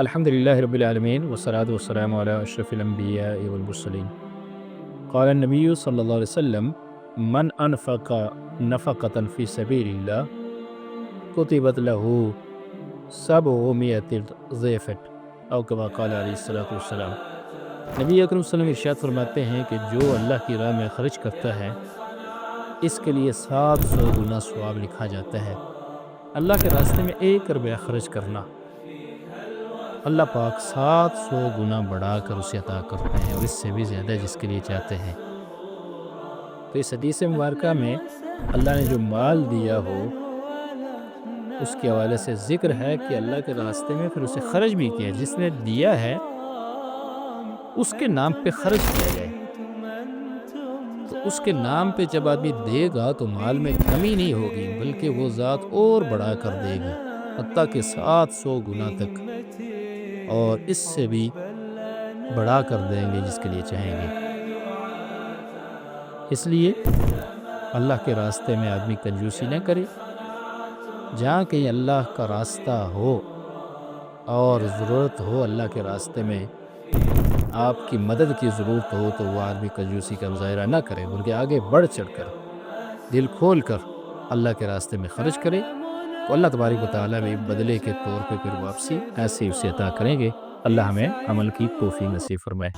الحمد لله رب العالمين والصلاة والسلام على أشرف الأنبياء والمرسلين. قال النبي صلى الله عليه وسلم: من أنفق نفقة في سبيل الله كتبت له 700 ضعف أو كما قال علیہ الصلوۃ والسلام۔ نبی اکرم صلی اللہ علیہ وسلم ارشاد فرماتے ہیں کہ جو اللہ کی راہ میں خرچ کرتا ہے اس کے لیے 700 گنا ثواب لکھا جاتا ہے۔ اللہ کے راستے میں 1 روپیہ خرچ کرنا، اللہ پاک 700 گنا بڑھا کر اسے عطا کرتے ہیں، اور اس سے بھی زیادہ جس کے لیے چاہتے ہیں۔ تو اس حدیث مبارکہ میں اللہ نے جو مال دیا ہو اس کے حوالے سے ذکر ہے کہ اللہ کے راستے میں پھر اسے خرچ بھی کیا، جس نے دیا ہے اس کے نام پہ خرچ کیا جائے۔ تو اس کے نام پہ جب آدمی دے گا تو مال میں کمی نہیں ہوگی، بلکہ وہ ذات اور بڑھا کر دے گی، حتیٰ کہ 700 گنا تک، اور اس سے بھی بڑھا کر دیں گے جس کے لیے چاہیں گے۔ اس لیے اللہ کے راستے میں آدمی کنجوسی نہ کرے۔ جہاں کہیں اللہ کا راستہ ہو اور ضرورت ہو، اللہ کے راستے میں آپ کی مدد کی ضرورت ہو، تو وہ آدمی کنجوسی کا مظاہرہ نہ کرے، بلکہ آگے بڑھ چڑھ کر دل کھول کر اللہ کے راستے میں خرچ کرے، تو اللہ تبارک و تعالیٰ بھی بدلے کے طور پہ پھر واپسی ایسے اسے عطا کریں گے۔ اللہ ہمیں عمل کی توفیق نصیب فرمائے۔